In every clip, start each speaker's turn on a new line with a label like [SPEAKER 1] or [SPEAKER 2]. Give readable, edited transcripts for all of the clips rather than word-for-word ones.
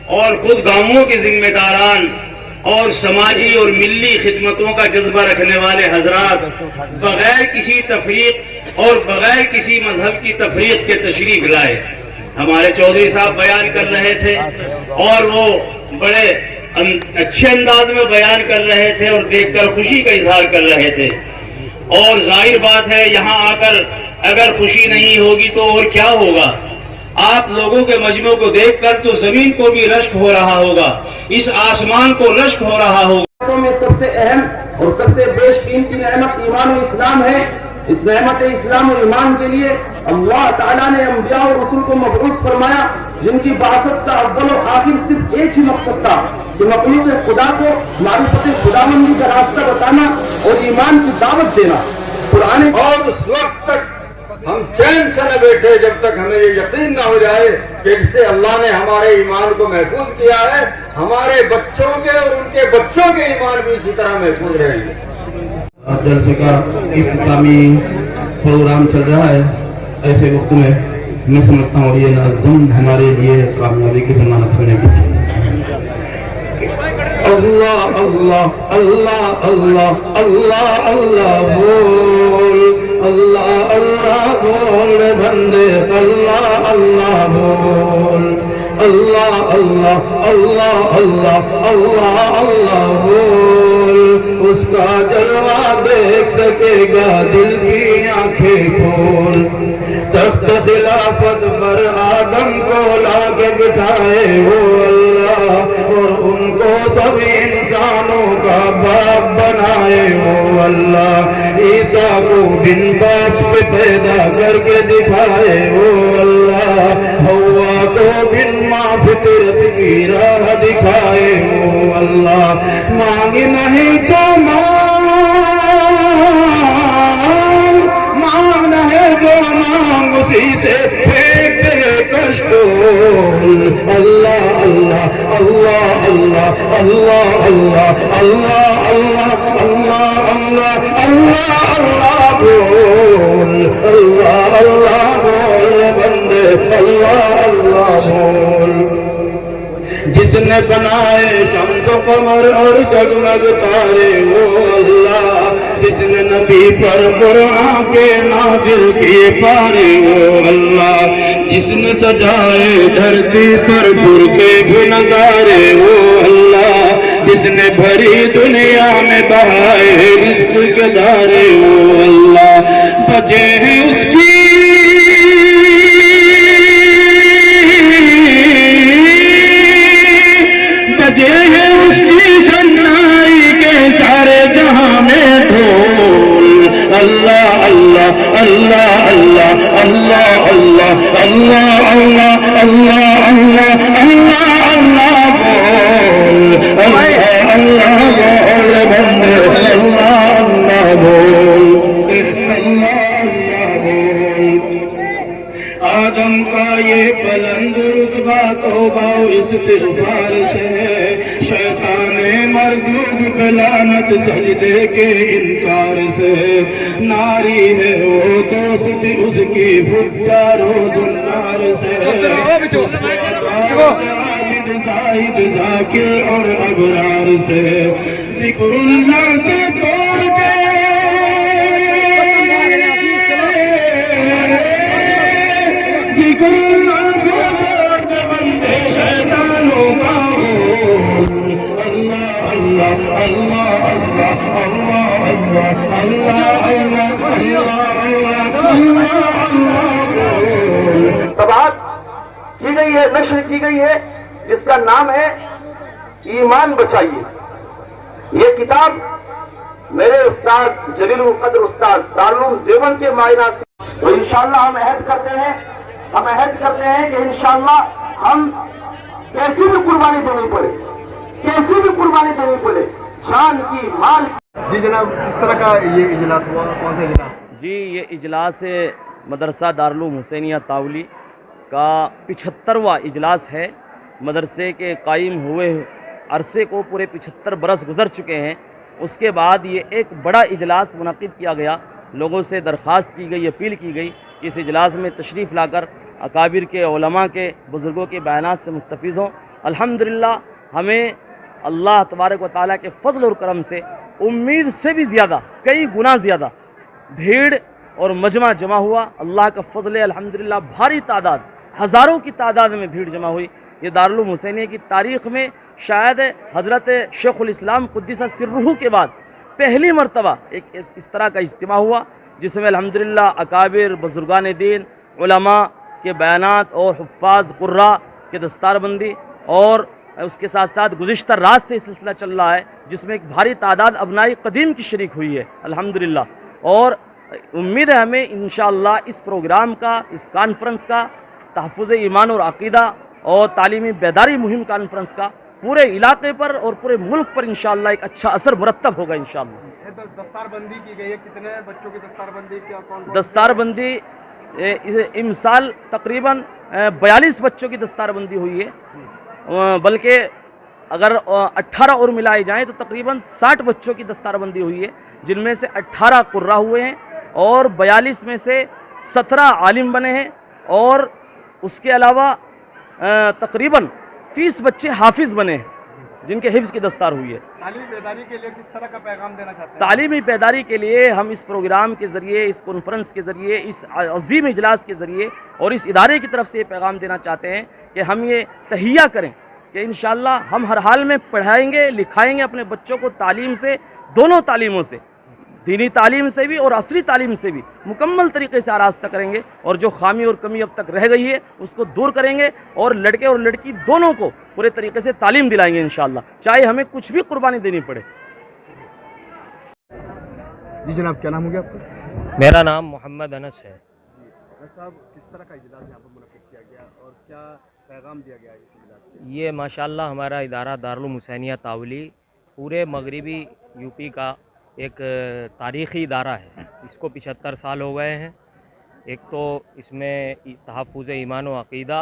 [SPEAKER 1] اور خود گاؤں کے ذمہ داران اور سماجی اور ملی خدمتوں کا جذبہ رکھنے والے حضرات بغیر کسی تفریق اور بغیر کسی مذہب کی تفریق کے تشریف لائے. ہمارے چودھری صاحب بیان کر رہے تھے اور وہ بڑے اچھے انداز میں بیان کر رہے تھے اور دیکھ کر خوشی کا اظہار کر رہے تھے. اور ظاہر بات ہے یہاں آ کر اگر خوشی نہیں ہوگی تو اور کیا ہوگا. آپ لوگوں کے مجمع کو دیکھ کر تو زمین کو بھی رشک ہو رہا ہوگا, اس آسمان کو رشک ہو رہا ہوگا.
[SPEAKER 2] میں سب سے اہم اور سب سے بیش قیمتی نعمت ایمان و اسلام ہے. اس نعمت اسلام و ایمان کے لیے اللہ تعالیٰ نے انبیاء اور رسول کو مبعوث فرمایا, جن کی بعثت کا اول و آخر صرف ایک ہی مقصد تھا کہ مخلوق خدا کو معرفت خداوندی کا راستہ بتانا اور ایمان کی دعوت دینا. قرآن
[SPEAKER 3] اور اس وقت تک ہم چین سے نہ بیٹھے جب تک ہمیں یہ یقین نہ ہو جائے کہ اس سے اللہ نے ہمارے ایمان کو محفوظ کیا ہے, ہمارے بچوں کے اور ان کے بچوں کے ایمان بھی اسی طرح محفوظ رہیں گے.
[SPEAKER 4] جلسے کا اختتامی پروگرام چل رہا ہے. ایسے وقت میں سمجھتا ہوں یہ نظم ہمارے لیے کامیابی کی ضمانت ہونے کی چاہیے. اللہ اللہ اللہ اللہ اللہ اللہ بول, اللہ اللہ بول بندے, اللہ اللہ بول, اللہ اللہ اللہ اللہ اللہ اللہ بول. اس کا جلوہ دیکھ سکے گا دل کی آنکھیں کھول. تخت خلافت پر آدم کو لا کے بٹھائے وہ اللہ, اور ان کو سبھی انسانوں کا باپ بنائے وہ اللہ. عیسیٰ کو بن باپ پہ پیدا کر کے دکھائے وہ اللہ. حوا کو بن ماں فطرت کی راہ دکھائے وہ اللہ. مانگ نہیں تو مانگ ہے جو مانگ اسی سے پھینک دے کشکول. اللہ اللہ اللہ اللہ اللہ اللہ اللہ اللہ اللہ اللہ اللہ اللہ بول, اللہ اللہ بول بندے, اللہ اللہ بول. جس نے بنائے شمس و قمر اور جگمگ تارے وہ اللہ. جس نے نبی پر قرآن کے نازل کیے پارے وہ اللہ. جس نے سجائے دھرتی پر برقے بھی نظارے وہ اللہ. جس نے بھری دنیا میں بہائے رزق کے دھارے وہ اللہ. بجے ہیں اس کی سنائی کے سارے جہاں میں ڈھول. اللہ اللہ اللہ اللہ اللہ اللہ اللہ اللہ اللہ اللہ اللہ اللہ بول, اللہ اللہ بول بندے, اللہ اللہ بول, اللہ اللہ بول. آدم کا یہ بلند رتبہ توبہ و استغفار سے ہے. شیطان مردود پہ لعنت سجدے کے انکار سے. ناری ہے وہ دوست اس کی فجار و دنار سے. عابد زاہد ذاکر اور ابرار سے. ذکر اللہ سے توڑ کے ذکر اللہ سے توڑ کے بندے شیطانوں کا اللہ اللہ اللہ اللہ اللہ اللہ اللہ اللہ.
[SPEAKER 2] تبعات کی گئی ہے, نشر کی گئی ہے, جس کا نام ہے ایمان بچائیے. یہ کتاب میرے استاد جلیل القدر استاد دارالعلوم دیوبند کے معائنات سے. تو انشاءاللہ ہم عہد کرتے ہیں کہ انشاءاللہ ہم کیسی بھی قربانی دینی پڑے, جان کی, مال کی.
[SPEAKER 3] جی جناب, اس طرح کا یہ اجلاس ہوا, کون سا اجلاس؟
[SPEAKER 5] جی یہ اجلاس مدرسہ دارالعلوم حسینیہ تاولی کا 75واں اجلاس ہے. مدرسے کے قائم ہوئے عرصے کو پورے 75 برس گزر چکے ہیں. اس کے بعد یہ ایک بڑا اجلاس منعقد کیا گیا. لوگوں سے درخواست کی گئی, اپیل کی گئی کہ اس اجلاس میں تشریف لا کر اکابر کے علماء کے بزرگوں کے بیانات سے مستفیض ہوں अल्हम्दुलिल्लाह हमें अल्लाह तबारक व ताला के फजल और करम से उम्मीद से भी ज़्यादा, कई गुना ज़्यादा भीड़ और मजमा जमा हुआ। अल्लाह का फजल है अल्हम्दुलिल्लाह, भारी तादाद, हज़ारों की तादाद में भीड़ जमा हुई। ये दारुल हुसैनिया की तारीख़ में शायद हज़रत शेखुल इस्लाम क़ुद्दिस सिर्रुहु के बाद पहली मरतबा एक इस तरह का इज्तिमा हुआ, जिसमें अल्हम्दुलिल्लाह अकाबिर बुज़ुर्गान दीन, उलमा के बयानात और हुफ़्फ़ाज़ क़ुर्रा के दस्तारबंदी, और उसके साथ साथ गुज़िश्ता रात से सिलसिला चल रहा है जिसमें एक भारी तादाद अबनाई क़दीम की शरीक हुई है अल्हम्दुलिल्लाह। और उम्मीद है हमें इंशाअल्लाह इस प्रोग्राम का, इस कॉन्फ्रेंस का, तहफ़्फ़ुज़ ईमान और अक़ीदा और तालीमी बेदारी मुहिम कॉन्फ्रेंस का पूरे इलाके पर और पूरे मुल्क पर इंशाअल्लाह एक अच्छा असर मुरत्तब होगा इंशाअल्लाह।
[SPEAKER 6] दस्तारबंदी की गई है, कितने बच्चों की दस्तारबंदी, क्या कौन
[SPEAKER 5] दस्तारबंदी इमसाल तकरीबन 42 बच्चों की दस्तारबंदी हुई है, बल्कि अगर 18 और मिलाए जाएं तो तकरीबन 60 बच्चों की दस्तारबंदी हुई है, जिनमें से 18 कुर्रा हुए हैं और 42 में से 17 आलिम बने हैं, और उसके अलावा तकरीबन 30 बच्चे हाफिज़ बने हैं जिनके हिफ्ज़ की दस्तार हुई है।
[SPEAKER 6] तालीमी बेदारी के लिए किस तरह का पैगाम देना चाहते हैं?
[SPEAKER 5] तालीमी बेदारी के लिए हम इस प्रोग्राम के ज़रिए, इस कॉन्फ्रेंस के ज़रिए, इस अज़ीम इजलास के ज़रिए और इस इदारे की तरफ से ये पैगाम देना चाहते हैं कि हम ये तहिया करें कि इंशाअल्लाह हम हर हाल में पढ़ाएंगे, लिखाएंगे अपने बच्चों को तालीम से, दोनों तालीमों से, दीनी तालीम से भी और असली तालीम से भी मुकम्मल तरीके से आरास्ता करेंगे, और जो खामी और कमी अब तक रह गई है उसको दूर करेंगे, और लड़के और लड़की दोनों को पूरे तरीके से तालीम दिलाएंगे इंशाअल्लाह, चाहे हमें कुछ भी कुर्बानी देनी पड़े।
[SPEAKER 6] जी जनाब, क्या नाम हो गया आपका?
[SPEAKER 7] मेरा नाम मोहम्मद अनस है।
[SPEAKER 6] साहब, किस तरह का इजलास यहाँ पर मुनक़्क़िद किया गया और क्या पैगाम दिया गया इस इजलास में?
[SPEAKER 7] ये माशाल्लाह हमारा इदारा दारुल हुसैनिया तावली पूरे मगरिबी यूपी का एक तारीख़ी इदारा है। इसको 75 साल हो गए हैं। एक तो इसमें तहफ़्फ़ुज़ ईमान व अक़ीदा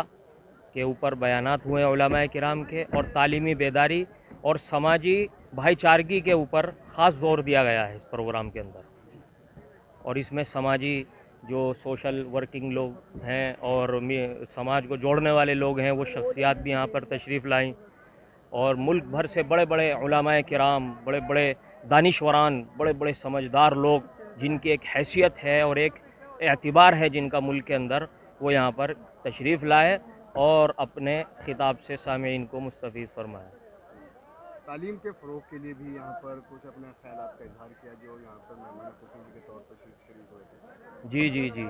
[SPEAKER 7] के ऊपर बयानात हुए उलमाए किराम के, और तालीमी बेदारी और समाजी भाईचारगी के ऊपर ख़ास ज़ोर दिया गया है इस प्रोग्राम के अंदर। और इसमें समाजी जो सोशल वर्किंग लोग हैं और समाज को जोड़ने वाले लोग हैं, वो शख्सियात भी यहाँ पर तशरीफ़ लाईं, और मुल्क भर से बड़े बड़े उलमाए किराम, बड़े बड़े दानिशवरान, बड़े बड़े समझदार लोग जिनकी एक हैसियत है और एक एतबार है जिनका मुल्क के अंदर, वो यहाँ पर तशरीफ़ लाए और अपने खिताब से सामीन को मुस्तफ़ीज़ फरमाया।
[SPEAKER 6] तालीम के फ़रोग़ के लिए भी यहाँ पर कुछ अपने ख़यालात का इज़हार किया, जो यहाँ पर मेहमान खुसूसी के तौर पर शरीक हुए थे।
[SPEAKER 7] जी जी जी,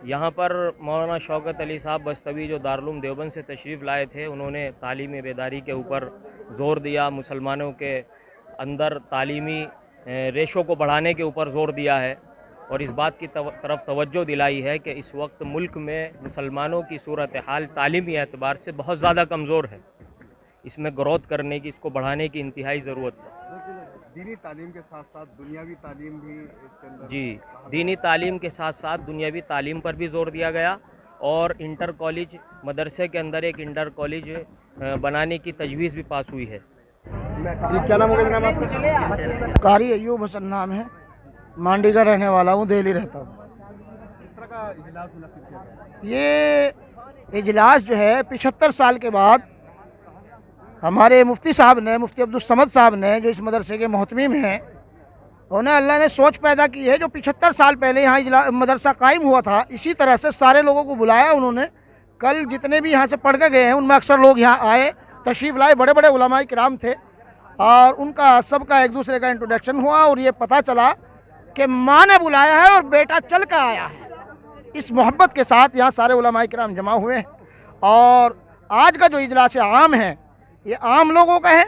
[SPEAKER 7] यहाँ पर मौलाना शौकत अली साहब बस्तवी जो दारुल देवबंद से तशरीफ़ लाए थे, उन्होंने तालीमी बेदारी के ऊपर ज़ोर दिया, मुसलमानों के अंदर तालीमी रेशों को बढ़ाने के ऊपर ज़ोर दिया है, और इस बात की तरफ तवज्जो दिलाई है कि इस वक्त मुल्क में मुसलमानों की सूरत हाल तालीमी एतबार से बहुत ज़्यादा कमज़ोर है। इसमें ग्रोथ करने की, इसको बढ़ाने की इंतहाई ज़रूरत है।
[SPEAKER 6] दीनी तालीम के साथ साथ दुनियावी तालीम भी इसके अंदर,
[SPEAKER 7] जी, दीनी तालीम के साथ साथ दुनियावी तालीम पर भी ज़ोर दिया गया, और इंटर कॉलेज मदरसे के अंदर एक इंटर कॉलेज बनाने की तजवीज़ भी पास हुई है।
[SPEAKER 6] क्या नाम होगा जनाब आपका?
[SPEAKER 8] कारी अयूब हसन नाम है, मांडी का रहने वाला हूँ, दिल्ली रहता हूँ।
[SPEAKER 6] किस तरह का इजलास मुनक़्क़िद किया गया?
[SPEAKER 8] ये इजलास जो है 75 साल के बाद हमारे मुफ्ती साहब ने, मुफ्ती अब्दुल समद साहब ने, जो इस मदरसे के मोहतमीम हैं, उन्हें अल्लाह ने सोच पैदा की है। जो 75 साल पहले यहाँ मदरसा कायम हुआ था, इसी तरह से सारे लोगों को बुलाया उन्होंने। कल जितने भी यहाँ से पढ़ के गए हैं उनमें अक्सर लोग यहाँ आए, तशरीफ़ लाए, बड़े बड़े उलमाए किराम थे, और उनका सबका एक दूसरे का इंट्रोडक्शन हुआ, और ये पता चला कि माँ ने बुलाया है और बेटा चल कर आया है। इस मोहब्बत के साथ यहाँ सारे उलमाए किराम जमा हुए हैं, और आज का जो इजलास आम है ये आम लोगों का है,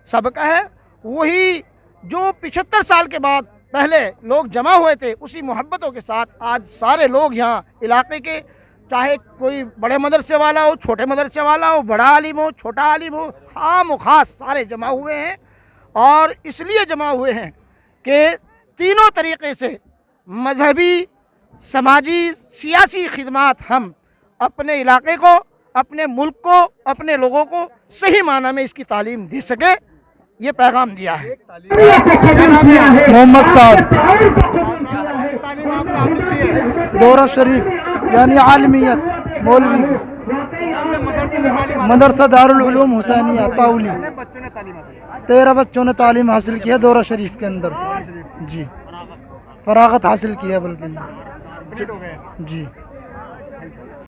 [SPEAKER 8] सबका है। वही जो 75 साल के बाद पहले लोग जमा हुए थे, उसी मोहब्बतों के साथ आज सारे लोग यहाँ इलाके के, चाहे कोई बड़े मदरसे वाला हो, छोटे मदरसे वाला हो, बड़ा आलिम हो, छोटा आलिम हो, आम व ख़ास सारे जमा हुए हैं। और इसलिए जमा हुए हैं कि तीनों तरीक़े से मजहबी, समाजी, सियासी खिदमात हम अपने इलाके को, अपने मुल्क को, अपने लोगों को सही माना में इसकी तालीम दे सके, ये पैगाम दिया है।
[SPEAKER 9] मोहम्मद साद,
[SPEAKER 6] तालीम आपने हासिल की है?
[SPEAKER 9] दौरा शरीफ यानी आलमियत, मौलवी। مدرسہ دارالعلوم حسینیہ طاولی،
[SPEAKER 6] بچوں نے تعلیم حاصل کی؟
[SPEAKER 9] 13 بچوں نے تعلیم حاصل کیا دورہ شریف کے اندر، جی فراغت حاصل کیا بلکہ
[SPEAKER 6] کمپلیٹ ہو گئے؟
[SPEAKER 9] جی